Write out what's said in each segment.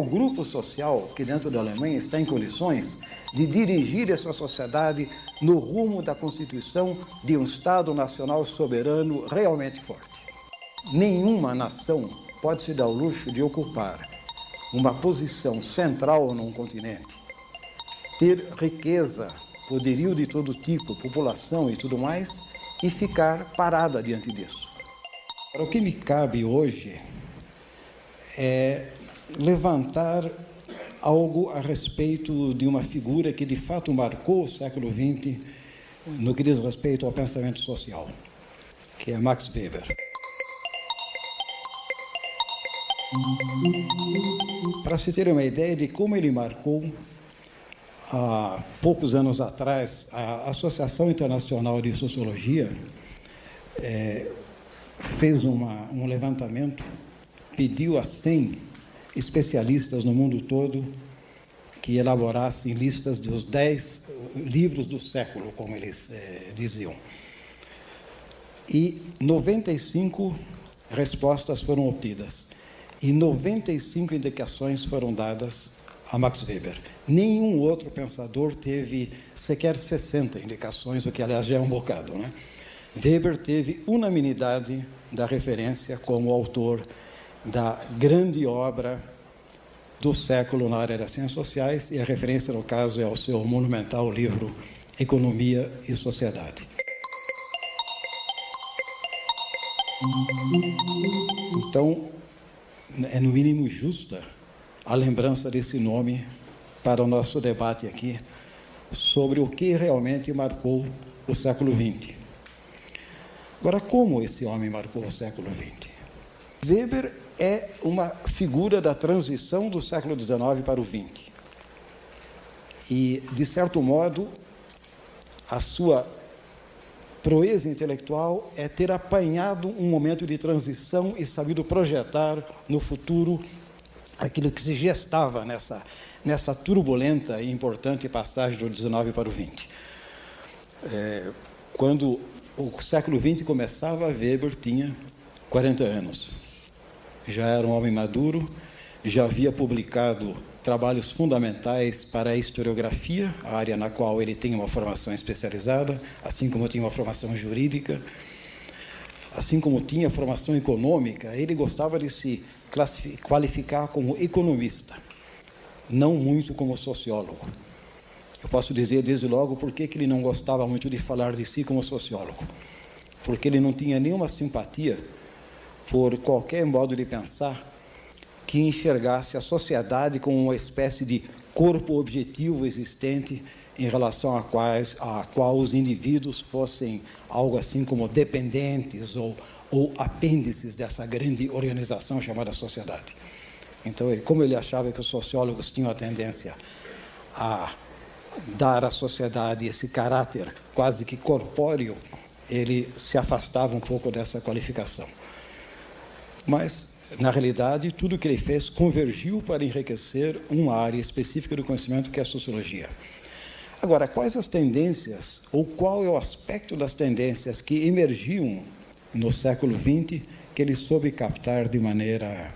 grupo social que dentro da Alemanha está em condições de dirigir essa sociedade no rumo da constituição de um Estado nacional soberano realmente forte. Nenhuma nação pode se dar o luxo de ocupar uma posição central num continente, ter riqueza, poderio de todo tipo, população e tudo mais, e ficar parada diante disso. O que me cabe hoje é levantar algo a respeito de uma figura que de fato marcou o século XX no que diz respeito ao pensamento social, que é Max Weber. Para se ter uma ideia de como ele marcou, há poucos anos atrás, a Associação Internacional de Sociologia fez um levantamento, pediu a 100 especialistas no mundo todo que elaborassem listas dos 10 livros do século, como eles diziam. E 95 respostas foram obtidas. E 95 indicações foram dadas a Max Weber. Nenhum outro pensador teve sequer 60 indicações, o que, aliás, já é um bocado, né? Weber teve unanimidade da referência como autor da grande obra do século na área das ciências sociais, e a referência, no caso, é ao seu monumental livro Economia e Sociedade. Então, é no mínimo justa a lembrança desse nome para o nosso debate aqui sobre o que realmente marcou o século XX. Agora, como esse homem marcou o século XX? Weber é uma figura da transição do século XIX para o XX. E, de certo modo, a sua proeza intelectual é ter apanhado um momento de transição e sabido projetar no futuro aquilo que se gestava nessa turbulenta e importante passagem do XIX para o XX. Quando o século XX começava, Weber tinha 40 anos. Já era um homem maduro, já havia publicado trabalhos fundamentais para a historiografia, a área na qual ele tem uma formação especializada, assim como tinha uma formação jurídica, assim como tinha formação econômica. Ele gostava de se qualificar como economista, não muito como sociólogo. Eu posso dizer, desde logo, por que ele não gostava muito de falar de si como sociólogo. Porque ele não tinha nenhuma simpatia por qualquer modo de pensar que enxergasse a sociedade como uma espécie de corpo objetivo existente em relação a qual os indivíduos fossem algo assim como dependentes ou apêndices dessa grande organização chamada sociedade. Então, como ele achava que os sociólogos tinham a tendência a dar à sociedade esse caráter quase que corpóreo, ele se afastava um pouco dessa qualificação. Mas, na realidade, tudo o que ele fez convergiu para enriquecer uma área específica do conhecimento, que é a sociologia. Agora, quais as tendências, ou qual é o aspecto das tendências que emergiam no século XX que ele soube captar de maneira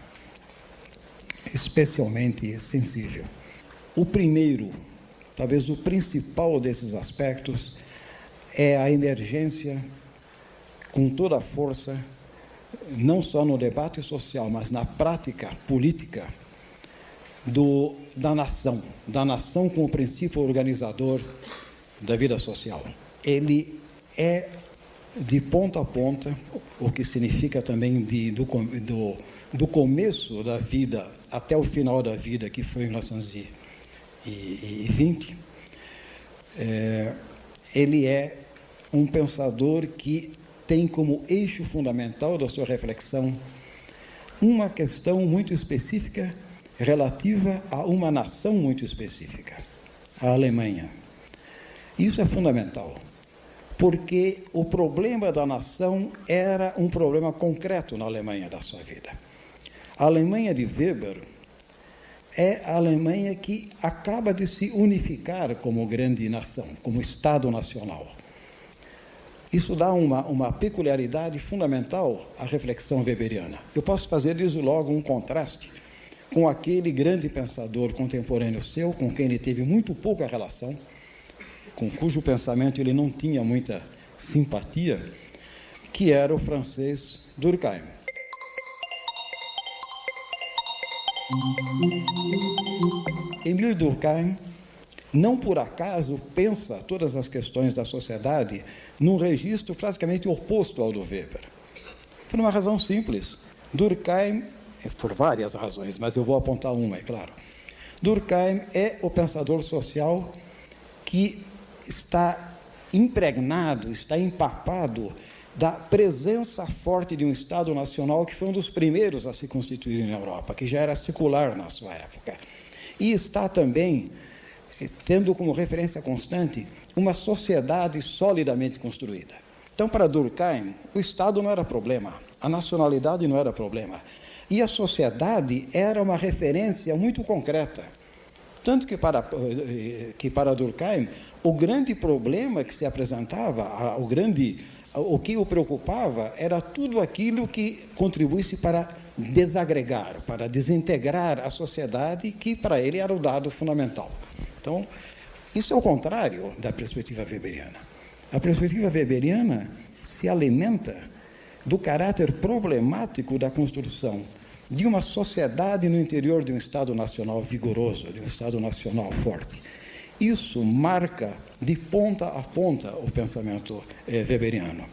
especialmente sensível? O primeiro, talvez o principal desses aspectos, é a emergência com toda a força, não só no debate social, mas na prática política, da nação como princípio organizador da vida social. Ele é, de ponta a ponta, o que significa também do começo da vida até o final da vida, que foi em 1920, ele é um pensador que tem como eixo fundamental da sua reflexão uma questão muito específica relativa a uma nação muito específica, a Alemanha. Isso é fundamental, porque o problema da nação era um problema concreto na Alemanha da sua vida. A Alemanha de Weber é a Alemanha que acaba de se unificar como grande nação, como Estado nacional. Isso dá uma peculiaridade fundamental à reflexão weberiana. Eu posso fazer, desde logo, um contraste com aquele grande pensador contemporâneo seu, com quem ele teve muito pouca relação, com cujo pensamento ele não tinha muita simpatia, que era o francês Durkheim. Émile Durkheim, não por acaso, pensa todas as questões da sociedade num registro praticamente oposto ao do Weber. Por uma razão simples. Durkheim, por várias razões, mas eu vou apontar uma, é claro. Durkheim é o pensador social que está impregnado, está empapado da presença forte de um Estado nacional que foi um dos primeiros a se constituir na Europa, que já era secular na sua época. E está também tendo como referência constante uma sociedade solidamente construída. Então, para Durkheim, o Estado não era problema, a nacionalidade não era problema, e a sociedade era uma referência muito concreta. Tanto que para Durkheim, o grande problema que se apresentava, o que o preocupava, era tudo aquilo que contribuísse para desagregar, para desintegrar a sociedade, que para ele era o dado fundamental. Então, isso é o contrário da perspectiva weberiana. A perspectiva weberiana se alimenta do caráter problemático da construção de uma sociedade no interior de um Estado nacional vigoroso, de um Estado nacional forte. Isso marca de ponta a ponta o pensamento weberiano,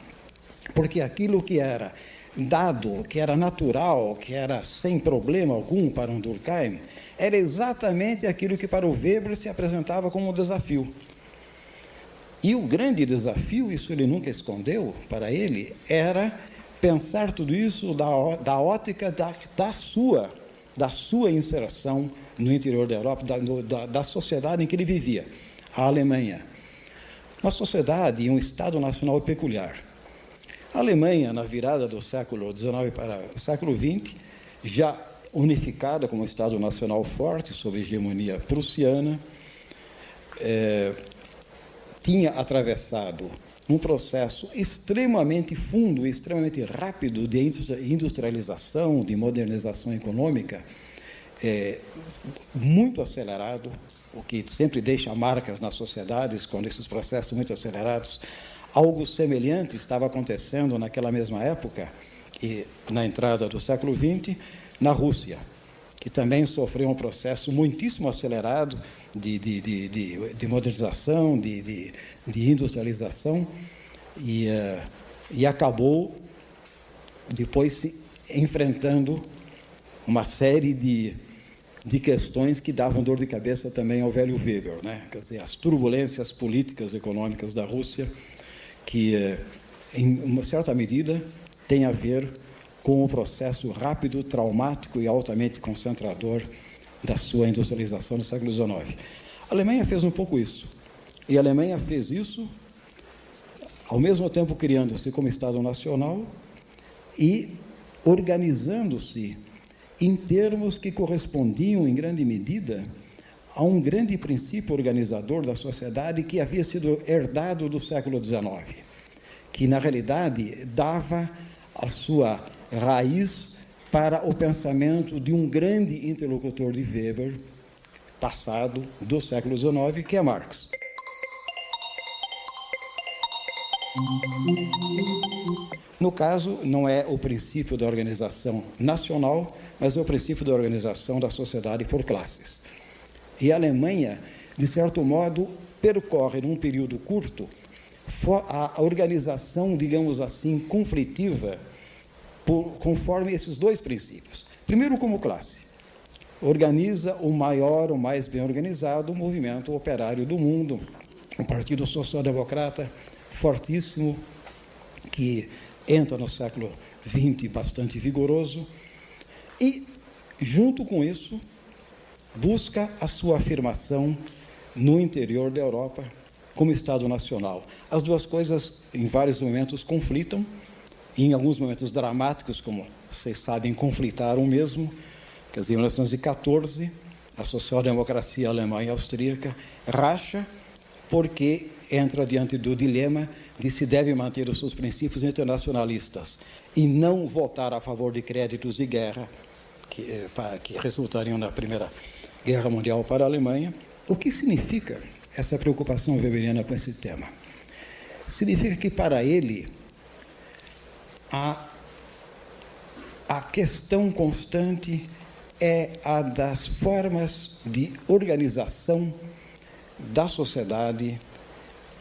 porque aquilo que era dado, que era natural, que era sem problema algum para um Durkheim, era exatamente aquilo que para o Weber se apresentava como um desafio. E o grande desafio, isso ele nunca escondeu para ele, era pensar tudo isso da ótica da sua inserção no interior da Europa, da sociedade em que ele vivia, a Alemanha. Uma sociedade e um Estado nacional peculiar. A Alemanha, na virada do século XIX para o século XX, já unificada como Estado nacional forte, sob hegemonia prussiana, tinha atravessado um processo extremamente fundo, extremamente rápido de industrialização, de modernização econômica, muito acelerado, o que sempre deixa marcas nas sociedades, quando esses processos muito acelerados. Algo semelhante estava acontecendo naquela mesma época, e na entrada do século XX, na Rússia, que também sofreu um processo muitíssimo acelerado de modernização, de industrialização, e acabou depois se enfrentando uma série de questões que davam dor de cabeça também ao velho Weber, né? Quer dizer, as turbulências políticas e econômicas da Rússia, que, em uma certa medida, tem a ver com o processo rápido, traumático e altamente concentrador da sua industrialização no século XIX. A Alemanha fez um pouco isso. E a Alemanha fez isso, ao mesmo tempo criando-se como Estado nacional e organizando-se em termos que correspondiam, em grande medida, a um grande princípio organizador da sociedade que havia sido herdado do século XIX, que, na realidade, dava a sua raiz para o pensamento de um grande interlocutor de Weber, passado do século XIX, que é Marx. No caso, não é o princípio da organização nacional, mas é o princípio da organização da sociedade por classes. E a Alemanha, de certo modo, percorre, num período curto, a organização, digamos assim, conflitiva, conforme esses dois princípios. Primeiro, como classe. Organiza o maior, o mais bem organizado movimento operário do mundo, o Partido Social Democrata, fortíssimo, que entra no século XX bastante vigoroso, e, junto com isso, busca a sua afirmação no interior da Europa como Estado nacional. As duas coisas, em vários momentos, conflitam, e em alguns momentos dramáticos, como vocês sabem, conflitaram mesmo. Quer dizer, em 1914, a social-democracia alemã e austríaca racha porque entra diante do dilema de se deve manter os seus princípios internacionalistas e não votar a favor de créditos de guerra, que resultariam na Primeira Guerra Mundial para a Alemanha. O que significa essa preocupação weberiana com esse tema? Significa que, para ele, a questão constante é a das formas de organização da sociedade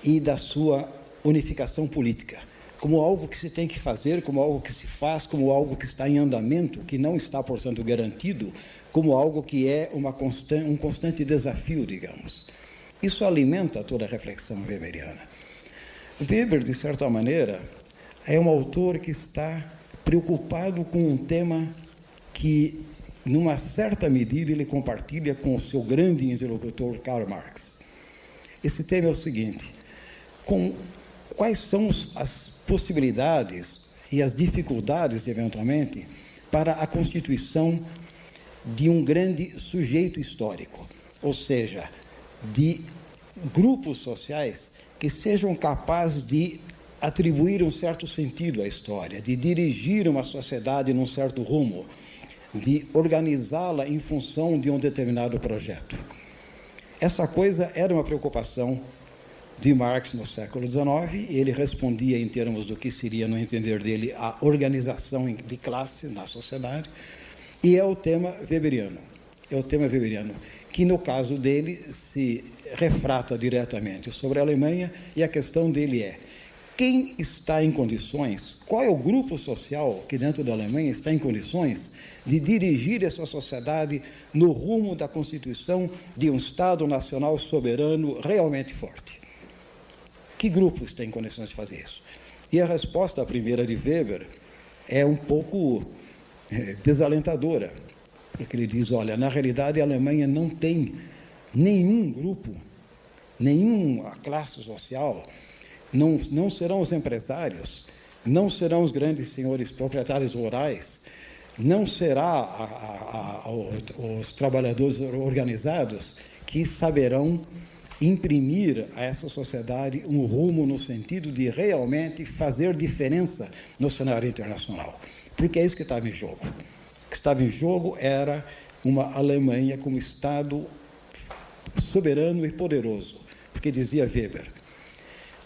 e da sua unificação política, como algo que se tem que fazer, como algo que se faz, como algo que está em andamento, que não está, portanto, garantido, como algo que é um constante desafio, digamos. Isso alimenta toda a reflexão weberiana. Weber, de certa maneira, é um autor que está preocupado com um tema que, numa certa medida, ele compartilha com o seu grande interlocutor Karl Marx. Esse tema é o seguinte: quais são as possibilidades e as dificuldades, eventualmente, para a constituição de um grande sujeito histórico, ou seja, de grupos sociais que sejam capazes de atribuir um certo sentido à história, de dirigir uma sociedade num certo rumo, de organizá-la em função de um determinado projeto. Essa coisa era uma preocupação de Marx no século XIX, e ele respondia em termos do que seria, no entender dele, a organização de classe na sociedade, e é o tema weberiano. É o tema weberiano, que no caso dele se refrata diretamente sobre a Alemanha, e a questão dele é: quem está em condições, qual é o grupo social que dentro da Alemanha está em condições de dirigir essa sociedade no rumo da constituição de um Estado nacional soberano realmente forte? Que grupos têm condições de fazer isso? E a resposta, a primeira de Weber, é um pouco desalentadora, porque ele diz: olha, na realidade a Alemanha não tem nenhum grupo, nenhuma classe social, não serão os empresários, não serão os grandes senhores proprietários rurais, não será os trabalhadores organizados que saberão imprimir a essa sociedade um rumo no sentido de realmente fazer diferença no cenário internacional. Porque é isso que estava em jogo. O que estava em jogo era uma Alemanha como Estado soberano e poderoso. Porque, dizia Weber,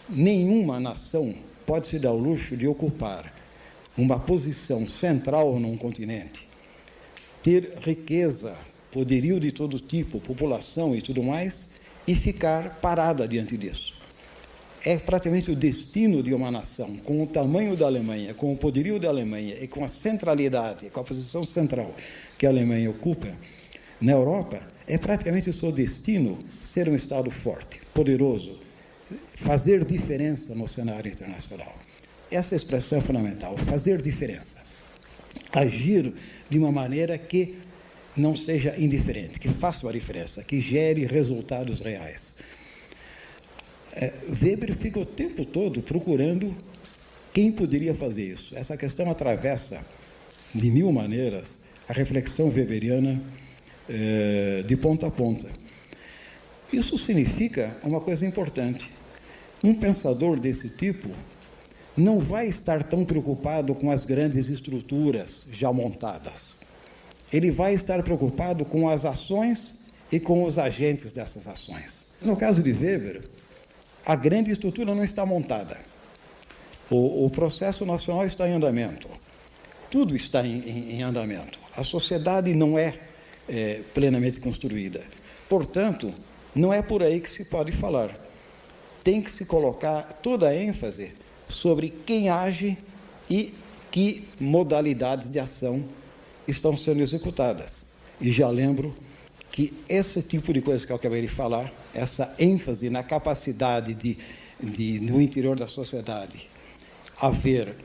nenhuma nação pode se dar o luxo de ocupar uma posição central num continente, ter riqueza, poderio de todo tipo, população e tudo mais, e ficar parada diante disso. É praticamente o destino de uma nação, com o tamanho da Alemanha, com o poderio da Alemanha e com a centralidade, com a posição central que a Alemanha ocupa na Europa, é praticamente o seu destino ser um Estado forte, poderoso, fazer diferença no cenário internacional. Essa expressão é fundamental: fazer diferença. Agir de uma maneira que não seja indiferente, que faça uma diferença, que gere resultados reais. Weber fica o tempo todo procurando quem poderia fazer isso. Essa questão atravessa, de mil maneiras, a reflexão weberiana de ponta a ponta. Isso significa uma coisa importante. Um pensador desse tipo não vai estar tão preocupado com as grandes estruturas já montadas. Ele vai estar preocupado com as ações e com os agentes dessas ações. No caso de Weber, a grande estrutura não está montada. O processo nacional está em andamento. Tudo está em andamento. A sociedade não é plenamente construída. Portanto, não é por aí que se pode falar. Tem que se colocar toda a ênfase sobre quem age e que modalidades de ação estão sendo executadas. E já lembro que esse tipo de coisa que eu acabei de falar, essa ênfase na capacidade de no interior da sociedade, haver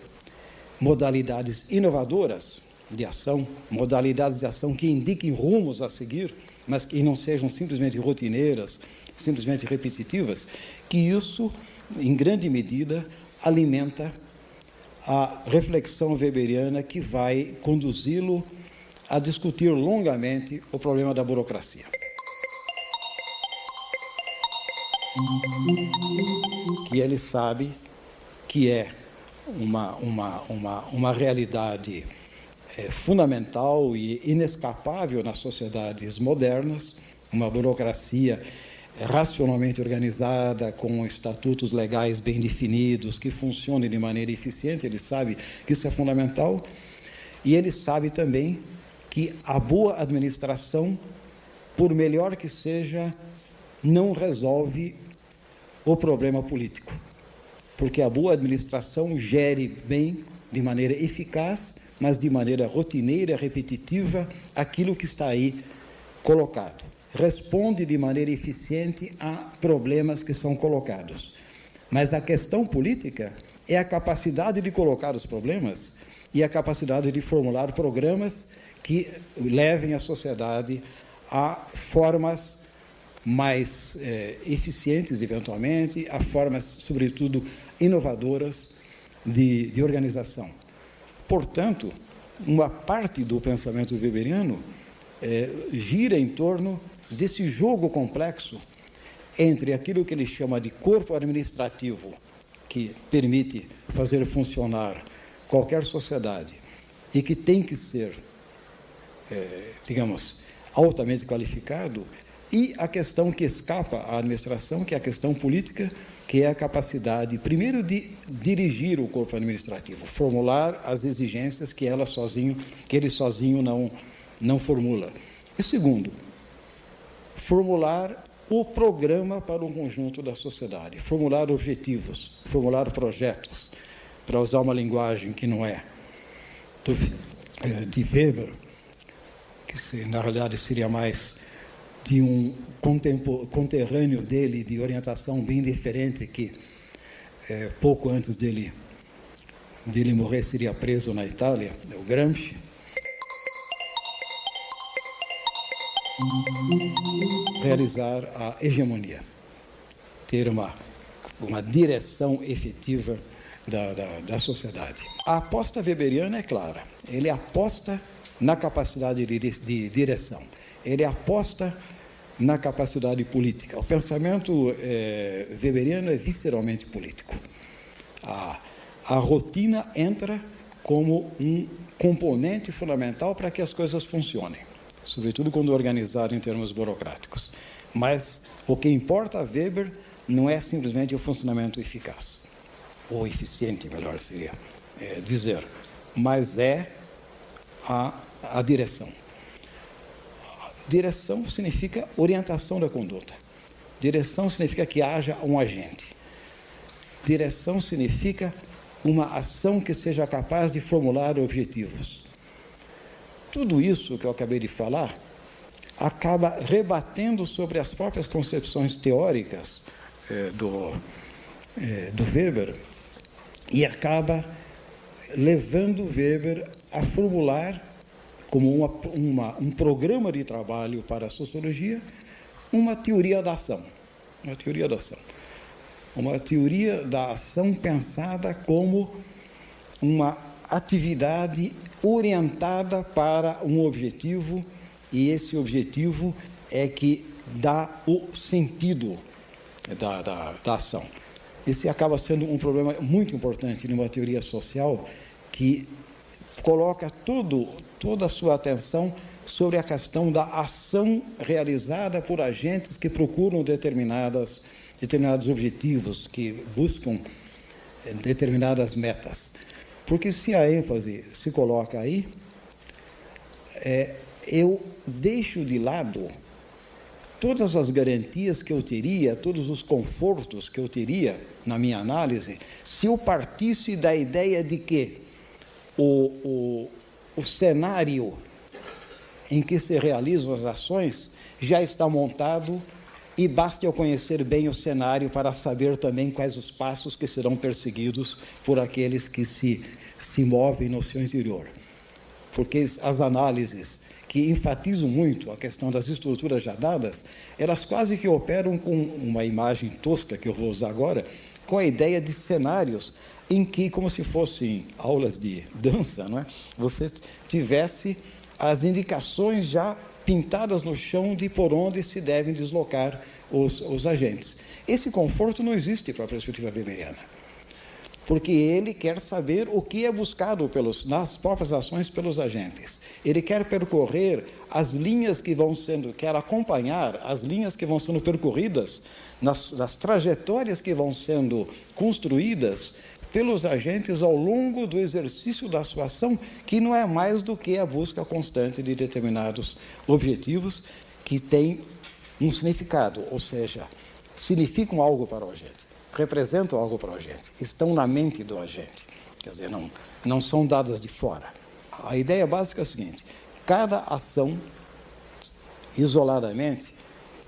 modalidades inovadoras de ação, modalidades de ação que indiquem rumos a seguir, mas que não sejam simplesmente rotineiras, simplesmente repetitivas, que isso, em grande medida, alimenta a reflexão weberiana que vai conduzi-lo a discutir longamente o problema da burocracia. Que ele sabe que é uma realidade fundamental e inescapável nas sociedades modernas, uma burocracia racionalmente organizada, com estatutos legais bem definidos, que funcionem de maneira eficiente. Ele sabe que isso é fundamental, e ele sabe também que a boa administração, por melhor que seja, não resolve o problema político, porque a boa administração gere bem, de maneira eficaz, mas de maneira rotineira, repetitiva, aquilo que está aí colocado. Responde de maneira eficiente a problemas que são colocados. Mas a questão política é a capacidade de colocar os problemas e a capacidade de formular programas que levem a sociedade a formas mais eficientes, eventualmente, a formas, sobretudo, inovadoras de organização. Portanto, uma parte do pensamento weberiano gira em torno desse jogo complexo entre aquilo que ele chama de corpo administrativo, que permite fazer funcionar qualquer sociedade e que tem que ser, digamos, altamente qualificado, e a questão que escapa à administração, que é a questão política, que é a capacidade, primeiro, de dirigir o corpo administrativo, formular as exigências que ele sozinho não formula. E segundo, formular o programa para o conjunto da sociedade, formular objetivos, formular projetos, para usar uma linguagem que não é de Weber, que na realidade seria mais de um conterrâneo dele, de orientação bem diferente, que pouco antes dele morrer seria preso na Itália, o Gramsci. Realizar a hegemonia, ter uma direção efetiva da sociedade. A aposta weberiana é clara, ele aposta na capacidade de direção, ele aposta na capacidade política. O pensamento weberiano é visceralmente político. A rotina entra como um componente fundamental para que as coisas funcionem, sobretudo quando organizado em termos burocráticos. Mas o que importa a Weber não é simplesmente o funcionamento eficaz, ou eficiente, melhor seria dizer, mas é a direção. Direção significa orientação da conduta. Direção significa que haja um agente. Direção significa uma ação que seja capaz de formular objetivos. Tudo isso que eu acabei de falar acaba rebatendo sobre as próprias concepções teóricas do Weber e acaba levando Weber a formular como um programa de trabalho para a sociologia uma teoria da ação. Uma teoria da ação. Uma teoria da ação pensada como uma atividade orientada para um objetivo, e esse objetivo é que dá o sentido da ação. Esse acaba sendo um problema muito importante numa teoria social que coloca toda a sua atenção sobre a questão da ação realizada por agentes que procuram determinados objetivos, que buscam determinadas metas. Porque se a ênfase se coloca aí, eu deixo de lado todas as garantias que eu teria, todos os confortos que eu teria na minha análise, se eu partisse da ideia de que o cenário em que se realizam as ações já está montado e basta eu conhecer bem o cenário para saber também quais os passos que serão perseguidos por aqueles que se movem no seu interior. Porque as análises que enfatizam muito a questão das estruturas já dadas, elas quase que operam com uma imagem tosca que eu vou usar agora, com a ideia de cenários em que, como se fossem aulas de dança, não é? Você tivesse as indicações já pintadas no chão de por onde se devem deslocar os agentes. Esse conforto não existe para a perspectiva weberiana. porque ele quer saber o que é buscado nas próprias ações pelos agentes. Ele quer percorrer as linhas que vão sendo, quer acompanhar as linhas que vão sendo percorridas, nas trajetórias que vão sendo construídas pelos agentes ao longo do exercício da sua ação, que não é mais do que a busca constante de determinados objetivos que têm um significado, ou seja, significam algo para o agente, representam algo para o agente, estão na mente do agente, quer dizer, não são dadas de fora. A ideia básica é a seguinte: cada ação, isoladamente,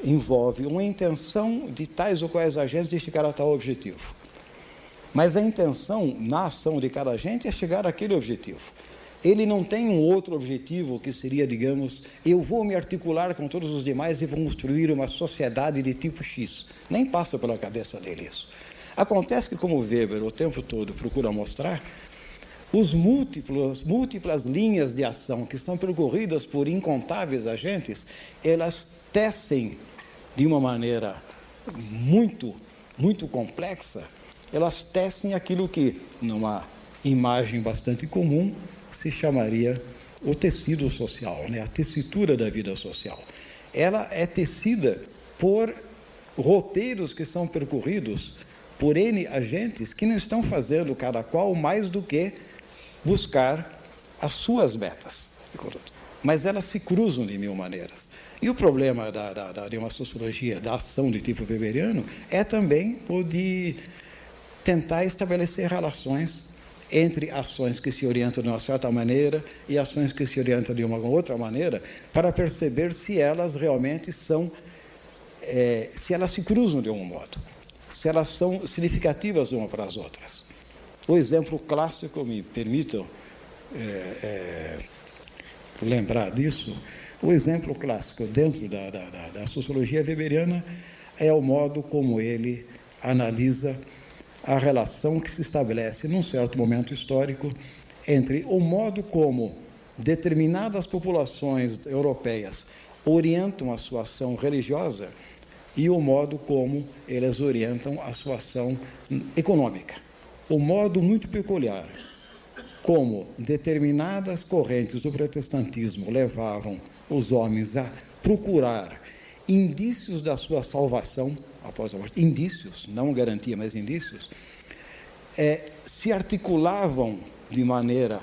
envolve uma intenção de tais ou quais agentes de chegar a tal objetivo. Mas a intenção na ação de cada agente é chegar àquele objetivo. Ele não tem um outro objetivo que seria, digamos, eu vou me articular com todos os demais e vou construir uma sociedade de tipo X. Nem passa pela cabeça dele isso. Acontece que, como Weber o tempo todo procura mostrar, as múltiplas linhas de ação que são percorridas por incontáveis agentes, elas tecem de uma maneira muito, muito complexa, elas tecem aquilo que, numa imagem bastante comum, se chamaria o tecido social, né? A tessitura da vida social. Ela é tecida por roteiros que são percorridos por N agentes que não estão fazendo, cada qual, mais do que buscar as suas metas. Mas elas se cruzam de mil maneiras. E o problema de uma sociologia da ação de tipo weberiano é também o de tentar estabelecer relações entre ações que se orientam de uma certa maneira e ações que se orientam de uma outra maneira, para perceber se elas realmente são, se elas se cruzam de algum modo, se elas são significativas uma para as outras. O exemplo clássico, me permitam lembrar disso, o exemplo clássico dentro da sociologia weberiana é o modo como ele analisa a relação que se estabelece num certo momento histórico entre o modo como determinadas populações europeias orientam a sua ação religiosa e o modo como elas orientam a sua ação econômica. O modo muito peculiar como determinadas correntes do protestantismo levavam os homens a procurar indícios da sua salvação após a morte, indícios, não garantia, mas indícios, se articulavam de maneira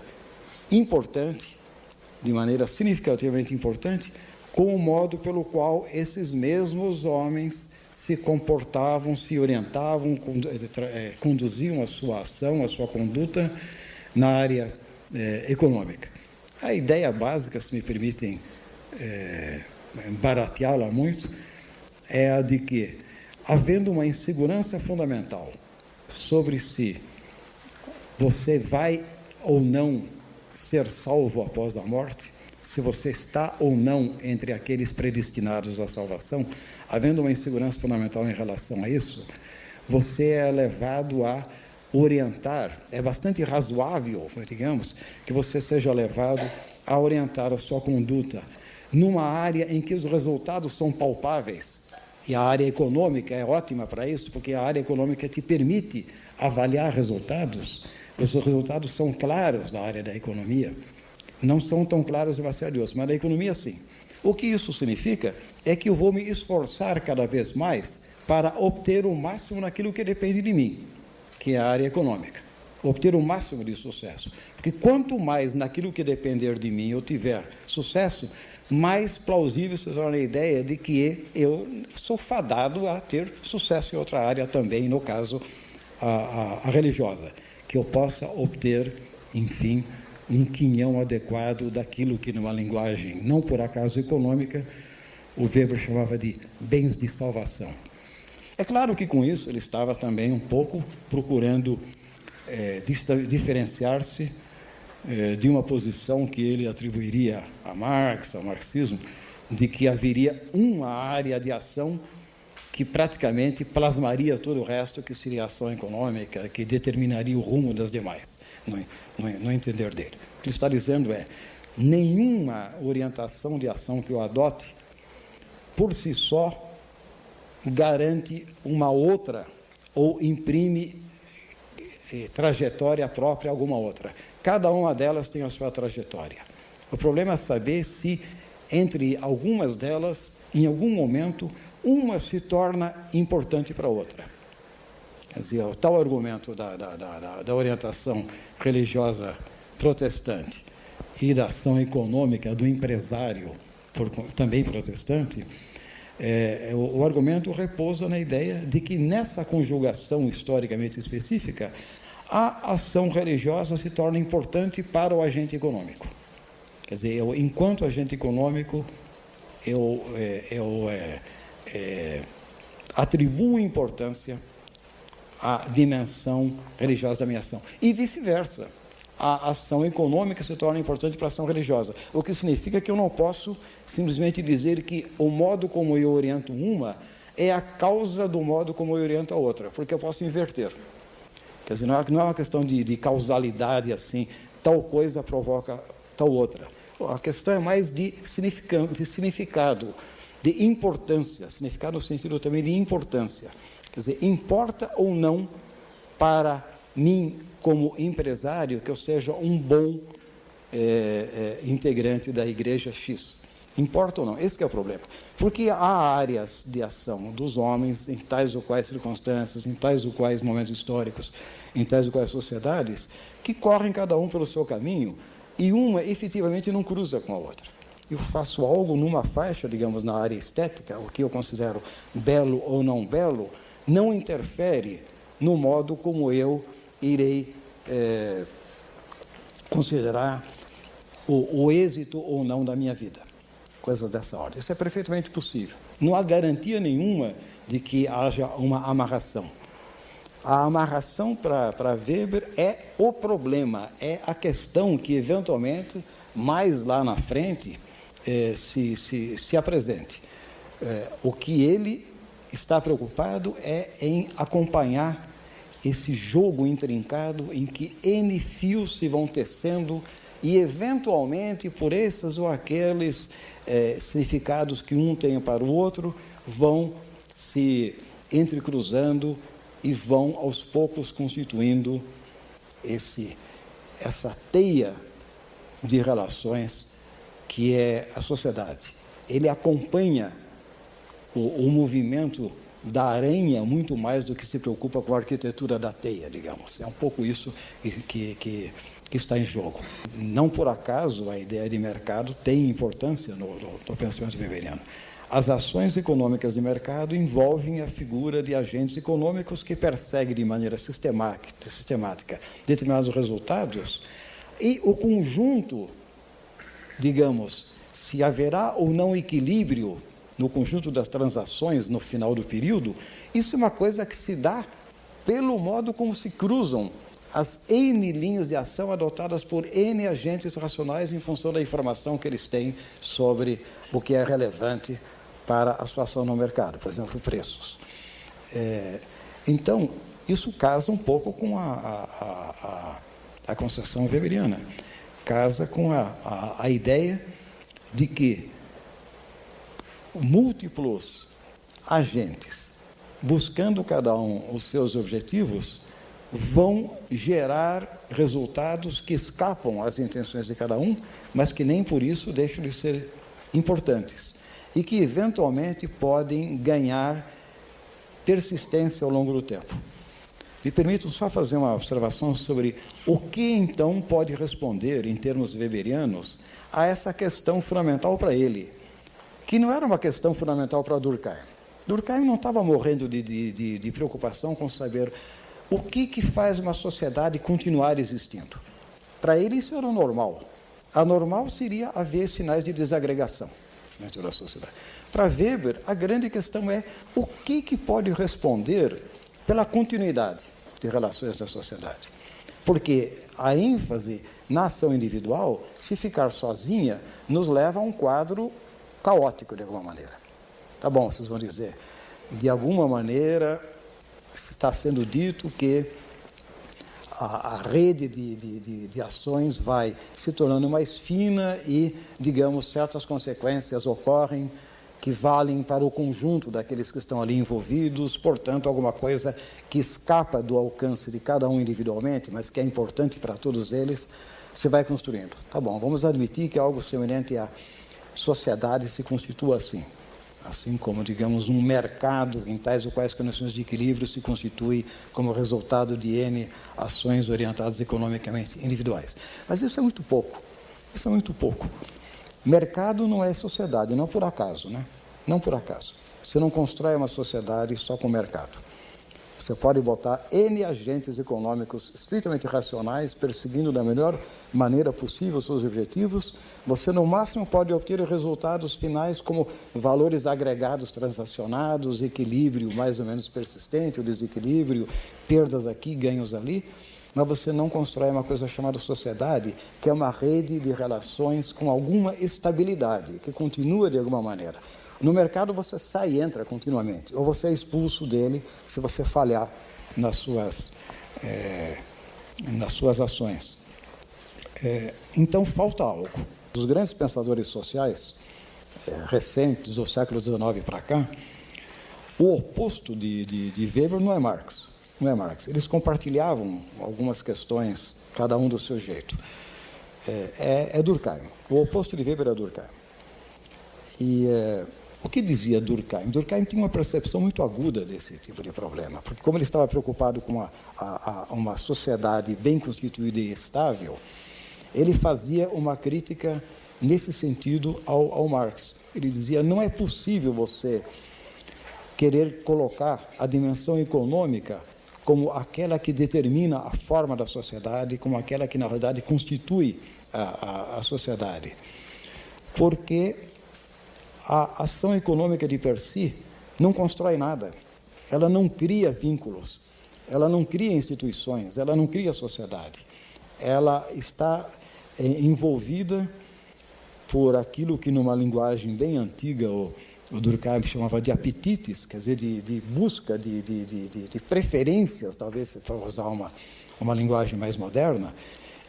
importante, de maneira significativamente importante, com o modo pelo qual esses mesmos homens se comportavam, se orientavam, conduziam a sua ação, a sua conduta na área econômica. A ideia básica, se me permitem barateá-la muito, é a de que, havendo uma insegurança fundamental sobre se você vai ou não ser salvo após a morte, se você está ou não entre aqueles predestinados à salvação, havendo uma insegurança fundamental em relação a isso, você é levado a orientar, é bastante razoável, digamos, que você seja levado a orientar a sua conduta numa área em que os resultados são palpáveis. E a área econômica é ótima para isso, porque a área econômica te permite avaliar resultados. Os resultados são claros na área da economia, não são tão claros de uma série de outros, mas na economia sim. O que isso significa é que eu vou me esforçar cada vez mais para obter o máximo naquilo que depende de mim, que é a área econômica. Obter o máximo de sucesso. Porque quanto mais naquilo que depender de mim eu tiver sucesso, mais plausível se torna a ideia de que eu sou fadado a ter sucesso em outra área também, no caso, a religiosa, que eu possa obter, enfim, um quinhão adequado daquilo que, numa linguagem não por acaso econômica, o Weber chamava de bens de salvação. É claro que com isso ele estava também um pouco procurando diferenciar-se de uma posição que ele atribuiria a Marx, ao marxismo, de que haveria uma área de ação que praticamente plasmaria todo o resto, que seria a ação econômica, que determinaria o rumo das demais, no entender dele. O que ele está dizendo é, nenhuma orientação de ação que eu adote, por si só, garante uma outra, ou imprime trajetória própria a alguma outra. Cada uma delas tem a sua trajetória. O problema é saber se, entre algumas delas, em algum momento, uma se torna importante para a outra. Quer dizer, o tal argumento da orientação religiosa protestante e da ação econômica do empresário, também protestante, o argumento repousa na ideia de que nessa conjugação historicamente específica, a ação religiosa se torna importante para o agente econômico. Quer dizer, enquanto agente econômico, eu atribuo importância à dimensão religiosa da minha ação. E vice-versa. A ação econômica se torna importante para a ação religiosa, o que significa que eu não posso simplesmente dizer que o modo como eu oriento uma é a causa do modo como eu oriento a outra, porque eu posso inverter. Quer dizer, não é uma questão de causalidade assim, tal coisa provoca tal outra. A questão é mais de significado, de importância, significado no sentido também de importância. Quer dizer, importa ou não para mim, como empresário, que eu seja um bom integrante da igreja X. Importa ou não? Esse que é o problema. Porque há áreas de ação dos homens, em tais ou quais circunstâncias, em tais ou quais momentos históricos, em tais ou quais sociedades, que correm cada um pelo seu caminho e uma efetivamente não cruza com a outra. Eu faço algo numa faixa, digamos, na área estética, o que eu considero belo ou não belo, não interfere no modo como eu irei considerar o êxito ou não da minha vida. Coisas dessa ordem. Isso é perfeitamente possível. Não há garantia nenhuma de que haja uma amarração. A amarração para Weber é o problema, é a questão que, eventualmente, mais lá na frente, se apresente. O que ele está preocupado é em acompanhar esse jogo intrincado em que N fios se vão tecendo e, eventualmente, por esses ou aqueles significados que um tem para o outro, vão se entrecruzando e vão, aos poucos, constituindo essa teia de relações que é a sociedade. Ele acompanha o movimento da aranha muito mais do que se preocupa com a arquitetura da teia, digamos. É um pouco isso que está em jogo. Não por acaso a ideia de mercado tem importância no pensamento weberiano. As ações econômicas de mercado envolvem a figura de agentes econômicos que perseguem de maneira sistemática determinados resultados e o conjunto, digamos, se haverá ou não equilíbrio no conjunto das transações no final do período, isso é uma coisa que se dá pelo modo como se cruzam as N linhas de ação adotadas por N agentes racionais em função da informação que eles têm sobre o que é relevante para a situação no mercado, por exemplo, preços. Então, isso casa um pouco com a concepção weberiana, casa com a ideia de que múltiplos agentes, buscando cada um os seus objetivos, vão gerar resultados que escapam às intenções de cada um, mas que nem por isso deixam de ser importantes e que, eventualmente, podem ganhar persistência ao longo do tempo. Me permitam só fazer uma observação sobre o que, então, pode responder, em termos weberianos, a essa questão fundamental para ele, que não era uma questão fundamental para Durkheim. Durkheim não estava morrendo de preocupação com saber o que faz uma sociedade continuar existindo. Para ele, isso era o normal. Anormal seria haver sinais de desagregação dentro da sociedade. Para Weber, a grande questão é o que pode responder pela continuidade de relações da sociedade. Porque a ênfase na ação individual, se ficar sozinha, nos leva a um quadro caótico, de alguma maneira. Tá bom, vocês vão dizer, de alguma maneira está sendo dito que a rede de ações vai se tornando mais fina e, digamos, certas consequências ocorrem que valem para o conjunto daqueles que estão ali envolvidos, portanto, alguma coisa que escapa do alcance de cada um individualmente, mas que é importante para todos eles, você vai construindo. Tá bom, vamos admitir que algo semelhante à sociedade se constitua assim como, digamos, um mercado em tais ou quais condições de equilíbrio se constitui como resultado de N ações orientadas economicamente individuais. Mas isso é muito pouco. Isso é muito pouco. Mercado não é sociedade, não por acaso, né? Não por acaso. Você não constrói uma sociedade só com mercado. Você pode botar N agentes econômicos estritamente racionais, perseguindo da melhor maneira possível os seus objetivos. Você, no máximo, pode obter resultados finais como valores agregados transacionados, equilíbrio mais ou menos persistente, o desequilíbrio, perdas aqui, ganhos ali. Mas você não constrói uma coisa chamada sociedade, que é uma rede de relações com alguma estabilidade, que continua de alguma maneira. No mercado você sai e entra continuamente, ou você é expulso dele se você falhar nas suas ações. Então falta algo. Os grandes pensadores sociais recentes, do século XIX para cá, o oposto de Weber não é Marx. Não é Marx. Eles compartilhavam algumas questões, cada um do seu jeito. É Durkheim. O oposto de Weber é Durkheim. E o que dizia Durkheim? Durkheim tinha uma percepção muito aguda desse tipo de problema, porque como ele estava preocupado com uma sociedade bem constituída e estável, ele fazia uma crítica nesse sentido ao Marx. Ele dizia, não é possível você querer colocar a dimensão econômica como aquela que determina a forma da sociedade, como aquela que, na verdade, constitui a sociedade. Porque a ação econômica de per si não constrói nada. Ela não cria vínculos, ela não cria instituições, ela não cria sociedade. Ela está envolvida por aquilo que, numa linguagem bem antiga, o Durkheim chamava de apetites, quer dizer, de busca, de preferências, talvez, para usar uma linguagem mais moderna,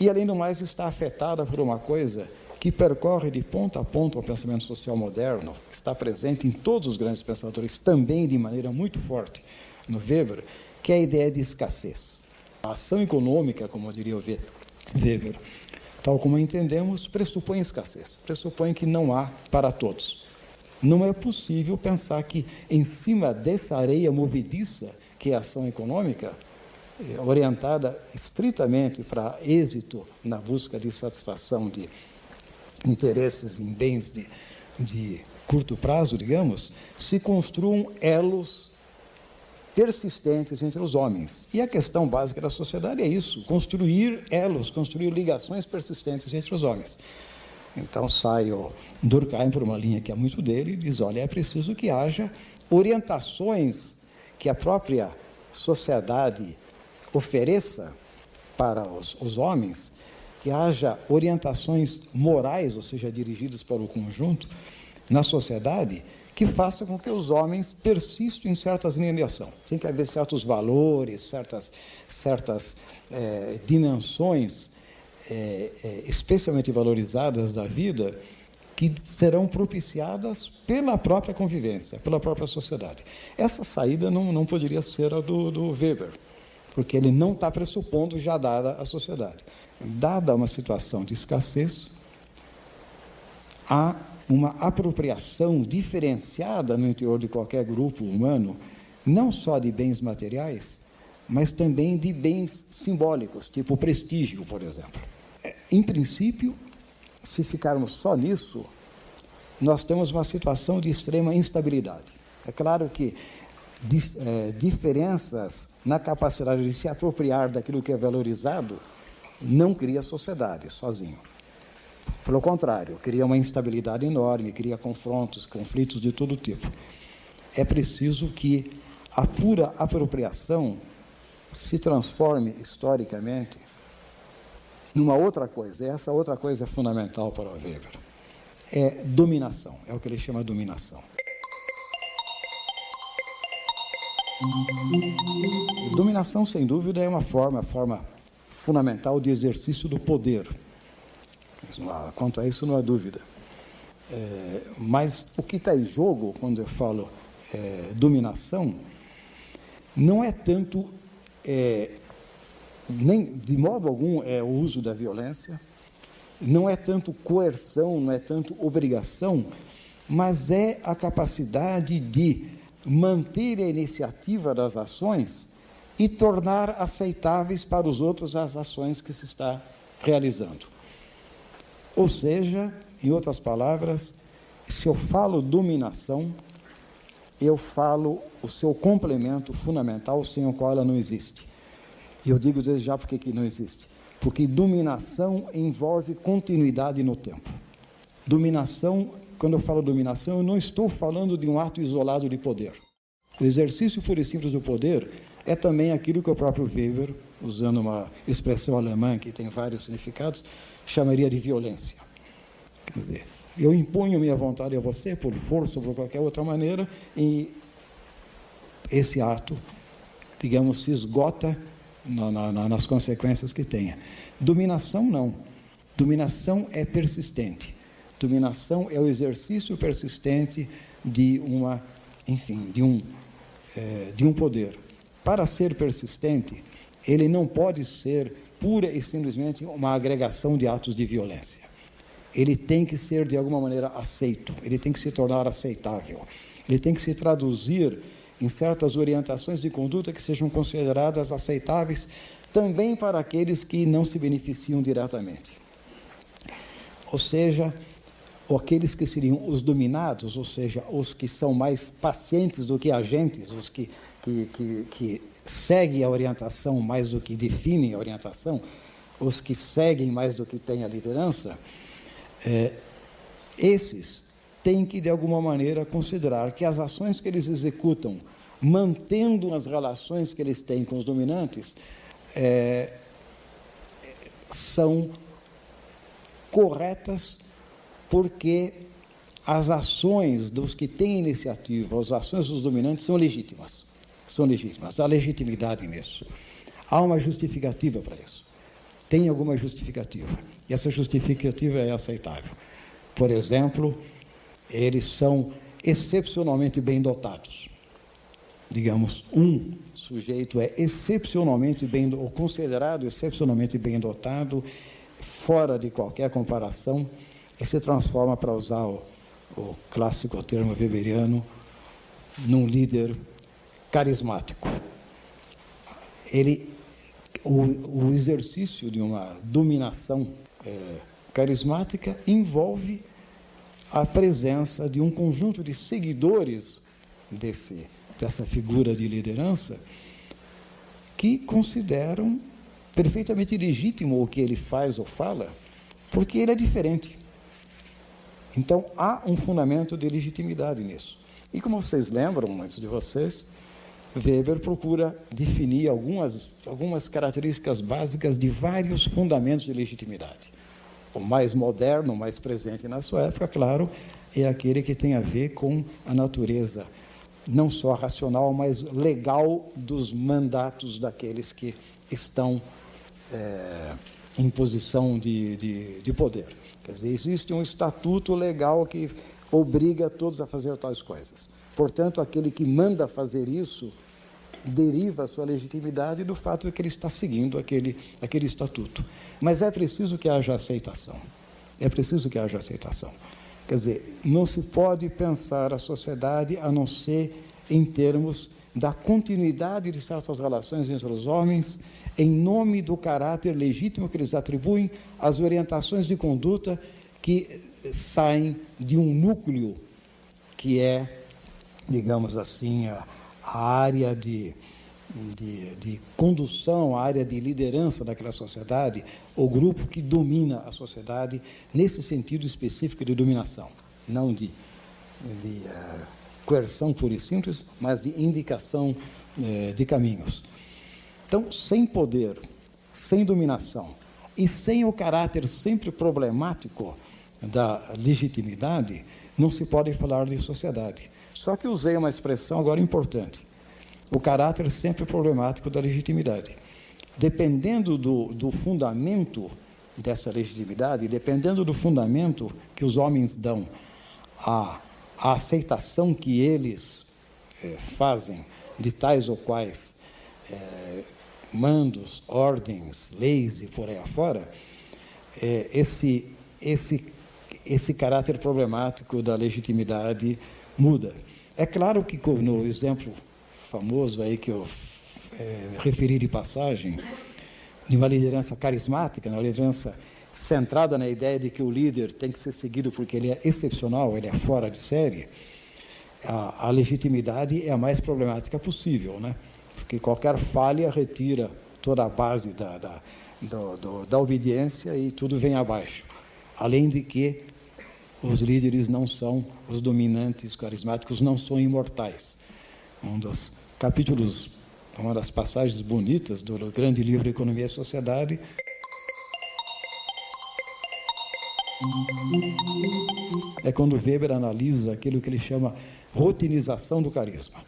e, além do mais, está afetada por uma coisa que percorre de ponta a ponta o pensamento social moderno, que está presente em todos os grandes pensadores, também de maneira muito forte no Weber, que é a ideia de escassez. A ação econômica, como diria o Weber, tal como entendemos, pressupõe escassez, pressupõe que não há para todos. Não é possível pensar que, em cima dessa areia movediça, que é a ação econômica, orientada estritamente para êxito na busca de satisfação de interesses em bens de curto prazo, digamos, se construam elos persistentes entre os homens. E a questão básica da sociedade é isso, construir elos, construir ligações persistentes entre os homens. Então sai o Durkheim por uma linha que é muito dele e diz, olha, é preciso que haja orientações que a própria sociedade ofereça para os homens, que haja orientações morais, ou seja, dirigidas para o conjunto, na sociedade, que faça com que os homens persistam em certas linhas de ação. Tem que haver certos valores, certas dimensões especialmente valorizadas da vida, que serão propiciadas pela própria convivência, pela própria sociedade. Essa saída não poderia ser a do Weber, porque ele não está pressupondo já dada a sociedade. Dada uma situação de escassez, há uma apropriação diferenciada no interior de qualquer grupo humano, não só de bens materiais, mas também de bens simbólicos, tipo o prestígio, por exemplo. Em princípio, se ficarmos só nisso, nós temos uma situação de extrema instabilidade. É claro que diferenças na capacidade de se apropriar daquilo que é valorizado não cria sociedade sozinho. Pelo contrário, cria uma instabilidade enorme, cria conflitos de todo tipo. É preciso que a pura apropriação se transforme historicamente numa outra coisa, e essa outra coisa é fundamental para o Weber. É dominação, é o que ele chama de dominação. E dominação, sem dúvida, é uma forma fundamental de exercício do poder. Quanto a isso, não há dúvida. Mas o que está em jogo, quando eu falo dominação, não é tanto, nem de modo algum, o uso da violência, não é tanto coerção, não é tanto obrigação, mas é a capacidade de manter a iniciativa das ações e tornar aceitáveis para os outros as ações que se está realizando. Ou seja, em outras palavras, se eu falo dominação, eu falo o seu complemento fundamental, sem o qual ela não existe. E eu digo desde já porque que não existe. Porque dominação envolve continuidade no tempo. Dominação, quando eu falo dominação, eu não estou falando de um ato isolado de poder. O exercício puro e simples do poder é também aquilo que o próprio Weber, usando uma expressão alemã que tem vários significados, chamaria de violência. Quer dizer, eu imponho minha vontade a você, por força ou por qualquer outra maneira, e esse ato, digamos, se esgota nas consequências que tenha. Dominação, não. Dominação é persistente. Dominação é o exercício persistente de um poder. Para ser persistente, ele não pode ser pura e simplesmente uma agregação de atos de violência. Ele tem que ser, de alguma maneira, aceito, ele tem que se tornar aceitável, ele tem que se traduzir em certas orientações de conduta que sejam consideradas aceitáveis também para aqueles que não se beneficiam diretamente. Ou seja, aqueles que seriam os dominados, ou seja, os que são mais pacientes do que agentes, os que seguem a orientação mais do que definem a orientação, os que seguem mais do que têm a liderança, esses têm que, de alguma maneira, considerar que as ações que eles executam, mantendo as relações que eles têm com os dominantes, são corretas, porque as ações dos que têm iniciativa, as ações dos dominantes são legítimas. São legítimas. Há legitimidade nisso. Há uma justificativa para isso. Tem alguma justificativa. E essa justificativa é aceitável. Por exemplo, eles são excepcionalmente bem dotados. Digamos, um sujeito é excepcionalmente bem, ou considerado excepcionalmente bem dotado, fora de qualquer comparação, e se transforma, para usar o clássico termo weberiano, num líder carismático. O exercício de uma dominação carismática envolve a presença de um conjunto de seguidores dessa figura de liderança que consideram perfeitamente legítimo o que ele faz ou fala, porque ele é diferente. Então, há um fundamento de legitimidade nisso. E como vocês lembram, muitos de vocês, Weber procura definir algumas características básicas de vários fundamentos de legitimidade. O mais moderno, o mais presente na sua época, claro, é aquele que tem a ver com a natureza, não só racional, mas legal dos mandatos daqueles que estão em posição de poder. Quer dizer, existe um estatuto legal que obriga todos a fazer tais coisas. Portanto, aquele que manda fazer isso deriva a sua legitimidade do fato de que ele está seguindo aquele estatuto. Mas é preciso que haja aceitação. É preciso que haja aceitação. Quer dizer, não se pode pensar a sociedade a não ser em termos da continuidade de certas relações entre os homens, em nome do caráter legítimo que eles atribuem às orientações de conduta que saem de um núcleo que é, digamos assim, a área de condução, a área de liderança daquela sociedade, o grupo que domina a sociedade nesse sentido específico de dominação, não de coerção pura e simples, mas de indicação de caminhos. Então, sem poder, sem dominação e sem o caráter sempre problemático da legitimidade, não se pode falar de sociedade. Só que usei uma expressão agora importante, o caráter sempre problemático da legitimidade. Dependendo do fundamento dessa legitimidade, dependendo do fundamento que os homens dão a aceitação que eles fazem de tais ou quais mandos, ordens, leis e por aí afora, esse caráter problemático da legitimidade muda. É claro que, no exemplo famoso aí que eu referi de passagem, de uma liderança carismática, uma liderança centrada na ideia de que o líder tem que ser seguido porque ele é excepcional, ele é fora de série, a legitimidade é a mais problemática possível, né? Porque qualquer falha retira toda a base da obediência e tudo vem abaixo. Além de que os líderes não são, os dominantes carismáticos não são imortais. Um dos capítulos, uma das passagens bonitas do grande livro Economia e Sociedade é quando Weber analisa aquilo que ele chama rotinização do carisma.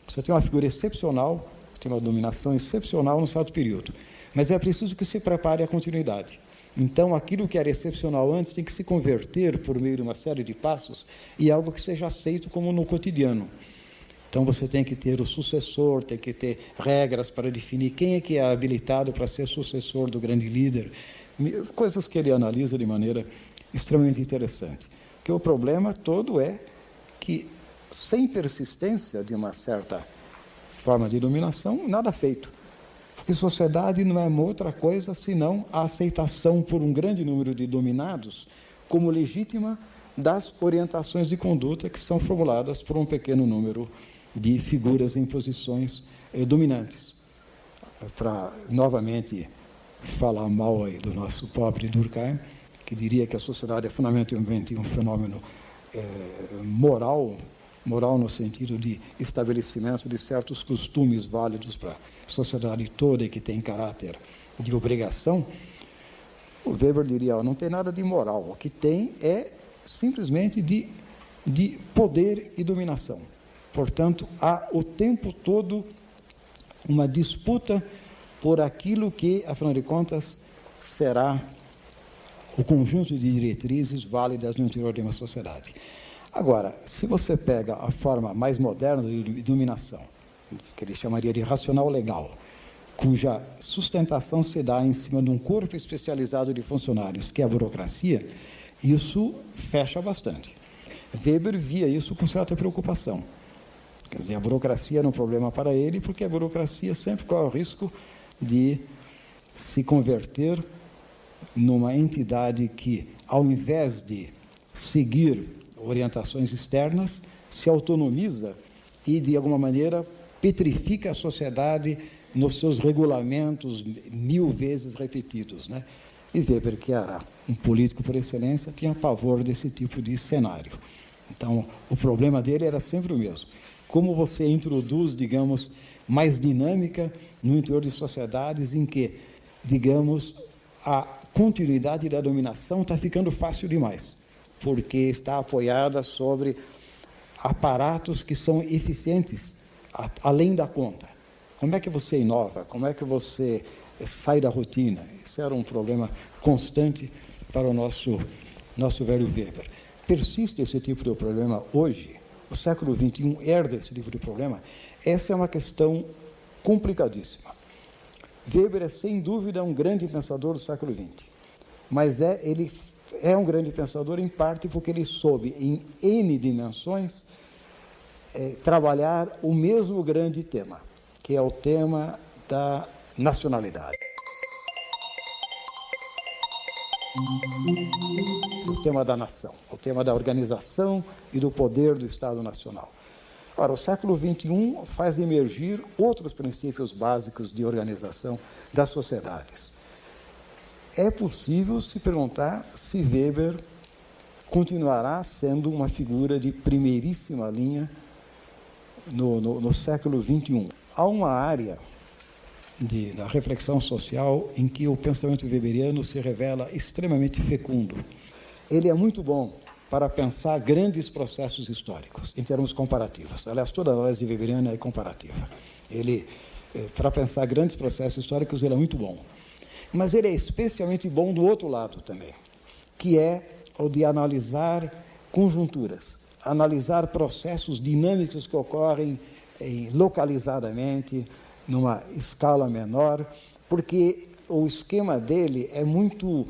Você tem uma figura excepcional, tem uma dominação excepcional num certo período, mas é preciso que se prepare a continuidade. Então, aquilo que era excepcional antes tem que se converter, por meio de uma série de passos, em algo que seja aceito como no cotidiano. Então, você tem que ter o sucessor, tem que ter regras para definir quem é que é habilitado para ser sucessor do grande líder, coisas que ele analisa de maneira extremamente interessante. Porque o problema todo é que, sem persistência de uma certa forma de dominação, nada feito. Porque sociedade não é uma outra coisa senão a aceitação por um grande número de dominados como legítima das orientações de conduta que são formuladas por um pequeno número de figuras em posições dominantes. Para, novamente, falar mal aí do nosso pobre Durkheim, que diria que a sociedade é fundamentalmente um fenômeno moral no sentido de estabelecimento de certos costumes válidos para a sociedade toda e que tem caráter de obrigação, o Weber diria, não tem nada de moral, o que tem é simplesmente de poder e dominação. Portanto, há o tempo todo uma disputa por aquilo que, afinal de contas, será o conjunto de diretrizes válidas no interior de uma sociedade. Agora, se você pega a forma mais moderna de dominação, que ele chamaria de racional legal, cuja sustentação se dá em cima de um corpo especializado de funcionários, que é a burocracia, isso fecha bastante. Weber via isso com certa preocupação. Quer dizer, a burocracia era um problema para ele, porque a burocracia sempre corre o risco de se converter numa entidade que, ao invés de seguir orientações externas, se autonomiza e, de alguma maneira, petrifica a sociedade nos seus regulamentos 1000 vezes repetidos, né? E Weber, que era um político por excelência, tinha pavor desse tipo de cenário. Então, o problema dele era sempre o mesmo. Como você introduz, digamos, mais dinâmica no interior de sociedades em que, digamos, a continuidade da dominação está ficando fácil demais, porque está apoiada sobre aparatos que são eficientes além da conta. Como é que você inova? Como é que você sai da rotina? Isso era um problema constante para o nosso velho Weber. Persiste esse tipo de problema hoje? O século XXI herda esse tipo de problema? Essa é uma questão complicadíssima. Weber é, sem dúvida, um grande pensador do século XX, mas ele é um grande pensador em parte porque ele soube, em N dimensões, trabalhar o mesmo grande tema, que é o tema da nacionalidade. O tema da nação, o tema da organização e do poder do Estado Nacional. Ora, o século XXI faz emergir outros princípios básicos de organização das sociedades. É possível se perguntar se Weber continuará sendo uma figura de primeiríssima linha no século XXI. Há uma área da reflexão social em que o pensamento weberiano se revela extremamente fecundo. Ele é muito bom para pensar grandes processos históricos, em termos comparativos. Aliás, toda a análise weberiana é comparativa. Para pensar grandes processos históricos, ele é muito bom. Mas ele é especialmente bom do outro lado também, que é o de analisar conjunturas, analisar processos dinâmicos que ocorrem localizadamente, numa escala menor, porque o esquema dele é muito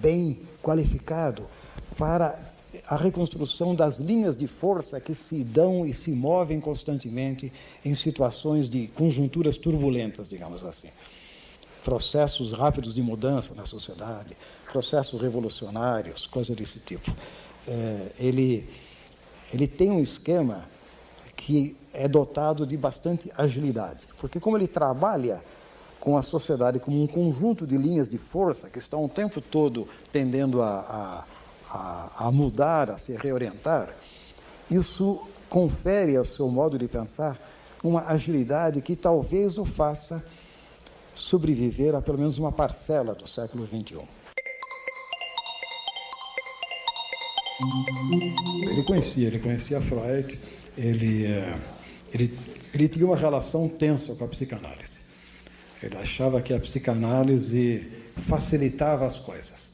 bem qualificado para a reconstrução das linhas de força que se dão e se movem constantemente em situações de conjunturas turbulentas, digamos assim. Processos rápidos de mudança na sociedade, processos revolucionários, coisas desse tipo. Ele tem um esquema que é dotado de bastante agilidade, porque como ele trabalha com a sociedade como um conjunto de linhas de força que estão o tempo todo tendendo a mudar, a se reorientar, isso confere ao seu modo de pensar uma agilidade que talvez o faça sobreviver a pelo menos uma parcela do século XXI. Ele conhecia Freud, ele tinha uma relação tensa com a psicanálise. Ele achava que a psicanálise facilitava as coisas,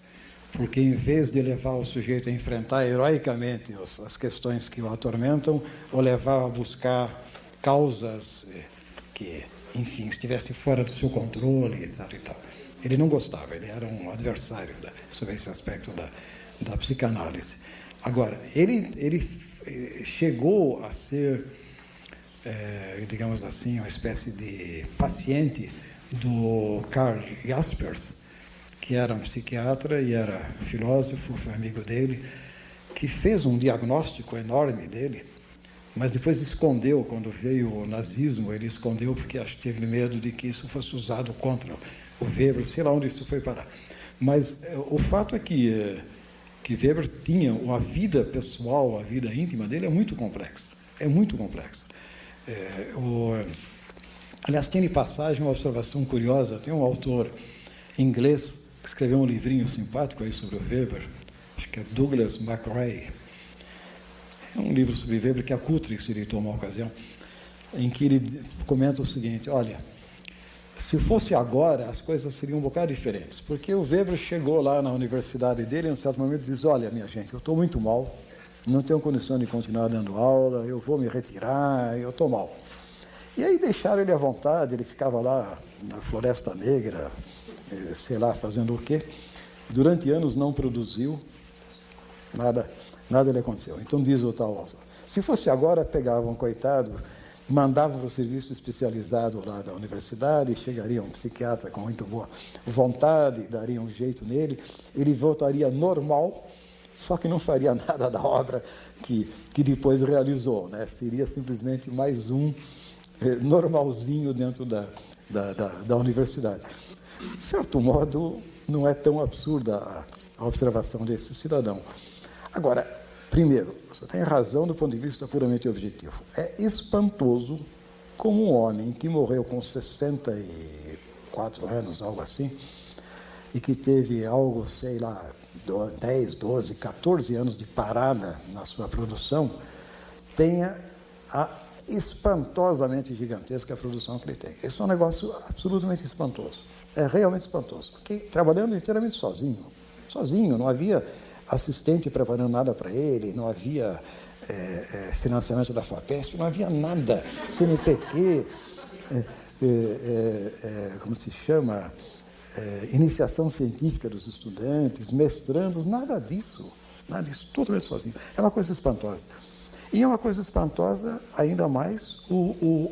porque em vez de levar o sujeito a enfrentar heroicamente as questões que o atormentam, o levava a buscar causas que, enfim, estivessem fora do seu controle, etc. E tal. Ele não gostava, ele era um adversário sobre esse aspecto da psicanálise. Agora, ele chegou a ser, digamos assim, uma espécie de paciente do Karl Jaspers, que era um psiquiatra e era filósofo, foi amigo dele, que fez um diagnóstico enorme dele, mas depois escondeu. Quando veio o nazismo, ele escondeu porque teve medo de que isso fosse usado contra o Weber, sei lá onde isso foi parar. Mas o fato é que Weber tinha uma vida pessoal, a vida íntima dele é muito complexa. Aliás, tem passagem, uma observação curiosa, tem um autor inglês que escreveu um livrinho simpático aí sobre o Weber, acho que é Douglas McRae. É um livro sobre Weber que a Cutrix editou uma ocasião, em que ele comenta o seguinte: olha, se fosse agora, as coisas seriam um bocado diferentes, porque o Weber chegou lá na universidade dele e, em um certo momento, diz: olha, minha gente, eu estou muito mal, não tenho condição de continuar dando aula, eu vou me retirar, eu estou mal. E aí deixaram ele à vontade, ele ficava lá na Floresta Negra, sei lá, fazendo o quê. Durante anos não produziu, nada lhe aconteceu. Então diz o tal autor: se fosse agora, pegavam um coitado, mandavam para o serviço especializado lá da universidade, chegaria um psiquiatra com muito boa vontade, daria um jeito nele, ele voltaria normal, só que não faria nada da obra que depois realizou, né? Seria simplesmente mais um normalzinho dentro da universidade. De certo modo, não é tão absurda a observação desse cidadão. Agora, primeiro, você tem razão do ponto de vista puramente objetivo. É espantoso como um homem que morreu com 64 anos, algo assim, e que teve algo, sei lá, 10, 12, 14 anos de parada na sua produção, tenha a espantosamente gigantesca produção que ele tem. Esse é um negócio absolutamente espantoso. É realmente espantoso, porque trabalhando inteiramente sozinho, não havia assistente preparando nada para ele, não havia financiamento da FAPESP, não havia nada, CNPq, como se chama, iniciação científica dos estudantes, mestrandos, nada disso, totalmente sozinho. É uma coisa espantosa. E é uma coisa espantosa ainda mais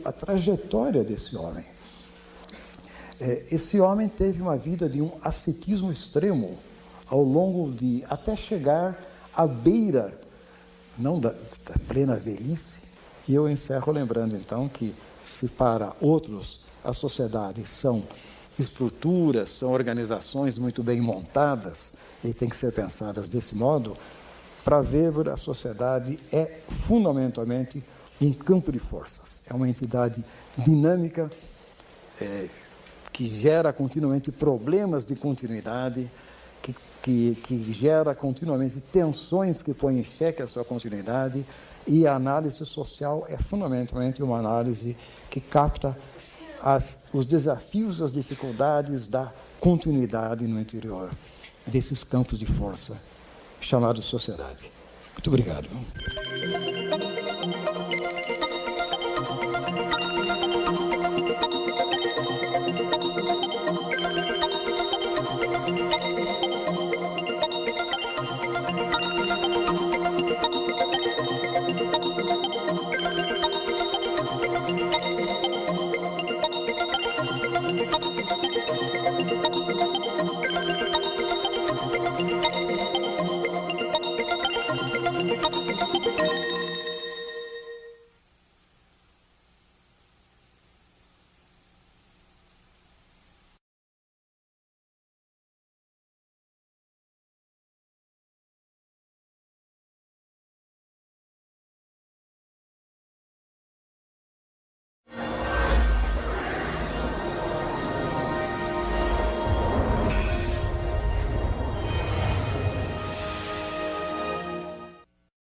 a trajetória desse homem. Esse homem teve uma vida de um ascetismo extremo ao longo até chegar à beira, não da plena velhice. E eu encerro lembrando, então, que se para outros a sociedade são estruturas, são organizações muito bem montadas e têm que ser pensadas desse modo, para Weber a sociedade é fundamentalmente um campo de forças. É uma entidade dinâmica que gera continuamente problemas de continuidade, que gera continuamente tensões que põem em xeque a sua continuidade, e a análise social é fundamentalmente uma análise que capta os desafios, as dificuldades da continuidade no interior desses campos de força chamado sociedade. Muito obrigado.